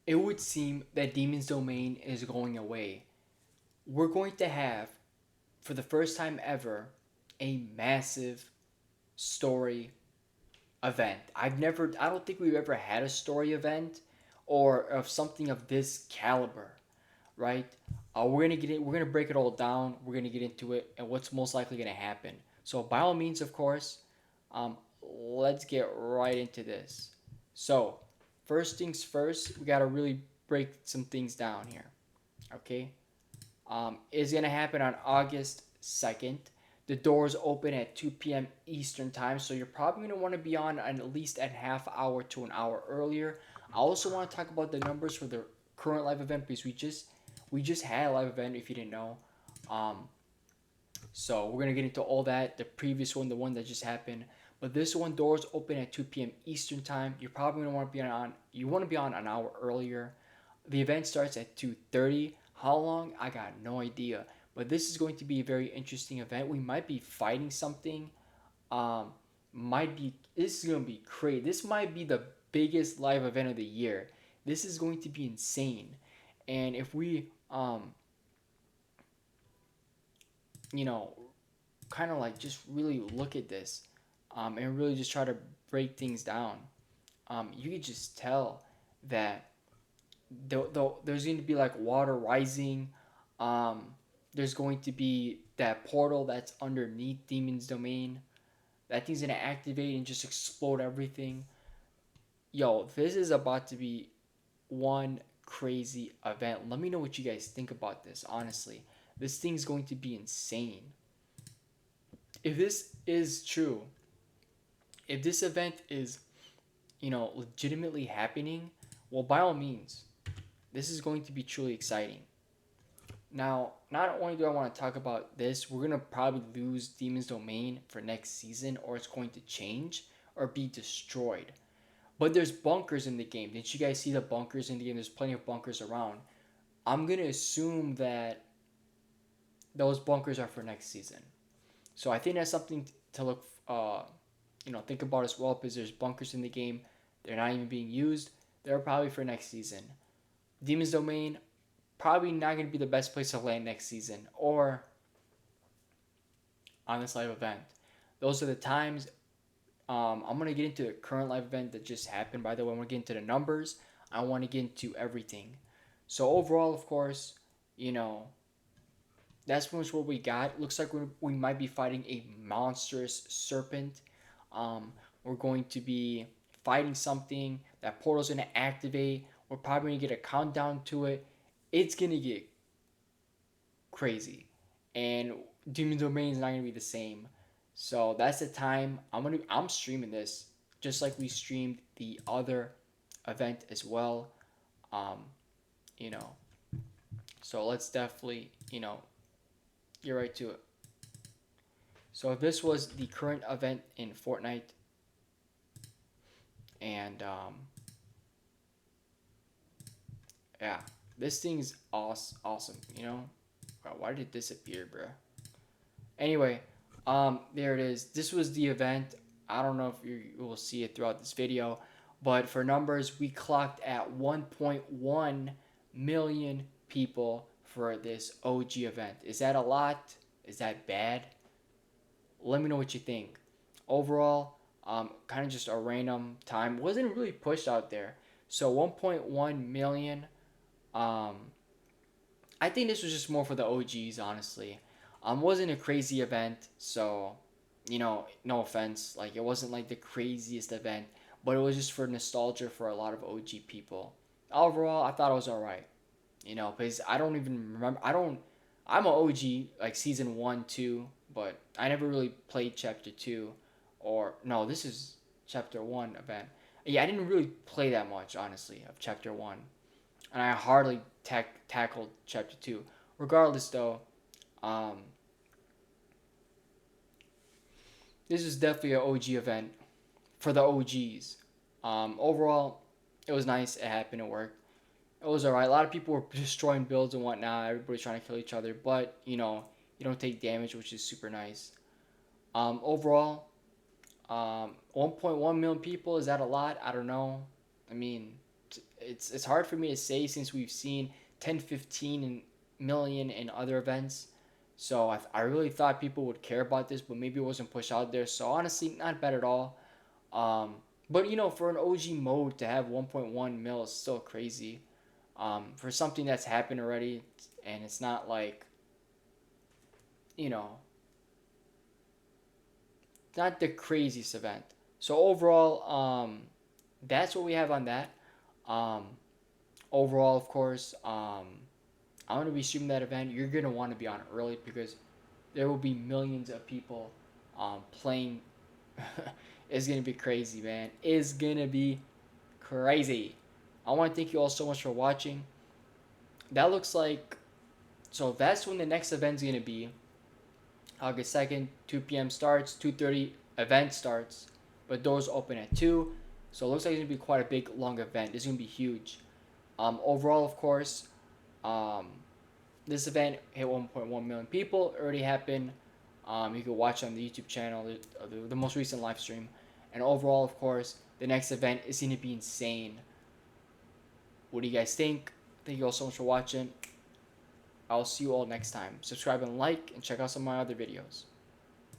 it would seem that Demon's Domain is going away. We're going to have, for the first time ever, a massive story event. I don't think we've ever had a story event or of something of this caliber, right? We're gonna break it all down. We're gonna get into it and what's most likely gonna happen. So by all means, of course, let's get right into this. So first things first, we gotta really break some things down here. Okay, is gonna happen on August 2nd. The doors open at 2 p.m. Eastern time, so you're probably gonna want to be on at least a half hour to an hour earlier. I also want to talk about the numbers for the current live event because we just had a live event if you didn't know. Um, so we're gonna get into all that. The previous one, the one that just happened, but this one doors open at 2 p.m. Eastern time. You're probably gonna want to be on. You want to be on an hour earlier. The event starts at 2:30. How long? I got no idea. But this is going to be a very interesting event. We might be fighting something. Um, might be this is gonna be crazy. This might be the biggest live event of the year. This is going to be insane. And if we you know, kind of like just really look at this, and really just try to break things down, you could just tell that there's going to be like water rising. There's going to be that portal that's underneath Demon's Domain. That thing's gonna activate and just explode everything. Yo, this is about to be one crazy event. Let me know what you guys think about this. Honestly, this thing's going to be insane. If this is true, if this event is, legitimately happening, well, by all means, this is going to be truly exciting. Now, not only do I want to talk about this, we're gonna probably lose Demon's Domain for next season, or it's going to change or be destroyed. But there's bunkers in the game. Didn't you guys see the bunkers in the game? There's plenty of bunkers around. I'm gonna assume that those bunkers are for next season. So I think that's something to look, think about as well, because there's bunkers in the game. They're not even being used. They're probably for next season. Demon's Domain probably not going to be the best place to land next season or on this live event. Those are the times. I'm going to get into the current live event that just happened. By the way, I want to get into the numbers. I want to get into everything. So overall, of course, you know, that's pretty much what we got. Looks like we might be fighting a monstrous serpent. We're going to be fighting something. That portal's going to activate. We're probably going to get a countdown to it. It's going to get crazy. And Demon Domain is not going to be the same. So that's the time I'm streaming this just like we streamed the other event as well. Um, you know. So let's definitely, get right to it. So this was the current event in Fortnite, and yeah, this thing's awesome. Wow, why did it disappear, bro? Anyway, there it is. This was the event. I don't know if you will see it throughout this video, but for numbers, we clocked at 1.1 million people for this OG event. Is that a lot? Is that bad? Let me know what you think. Overall, kind of just a random time. Wasn't really pushed out there. So 1.1 million. Um, I think this was just more for the OGs, honestly. Wasn't a crazy event, so no offense. Like it wasn't like the craziest event, but it was just for nostalgia for a lot of OG people. Overall, I thought it was alright. Because I don't even remember. I'm an OG like season 1, 2, but I never really played chapter 2, or no, this is chapter 1 event. Yeah, I didn't really play that much honestly of chapter 1, and I hardly tackled chapter 2. Regardless, though, um, this is definitely an OG event for the OGs. Overall, it was nice. It happened. It worked. It was alright. A lot of people were destroying builds and whatnot. Everybody's trying to kill each other, but you don't take damage, which is super nice. Overall, 1.1 million people, is that a lot? I don't know. I mean, It's hard for me to say since we've seen 10, 15 million in other events. So I really thought people would care about this, but maybe it wasn't pushed out there. So honestly, not bad at all. But for an OG mode to have 1.1 mil is still crazy. For something that's happened already, and it's not like you know not the craziest event. So overall, that's what we have on that. Um, Overall, of course, I'm gonna be streaming that event. You're gonna want to be on it early because there will be millions of people playing. It's gonna be crazy, man. It's gonna be crazy. I want to thank you all so much for watching. That looks like so. That's when the next event's gonna be. August 2nd, 2 p.m. starts. 2:30 event starts, but doors open at 2. So it looks like it's gonna be quite a big, long event. It's gonna be huge. Overall, of course, um, this event hit 1.1 million people. It already happened. You can watch on the YouTube channel the most recent live stream. And overall, of course, the next event is going to be insane. What do you guys think? Thank you all so much for watching. I'll see you all next time. Subscribe and like, and check out some of my other videos.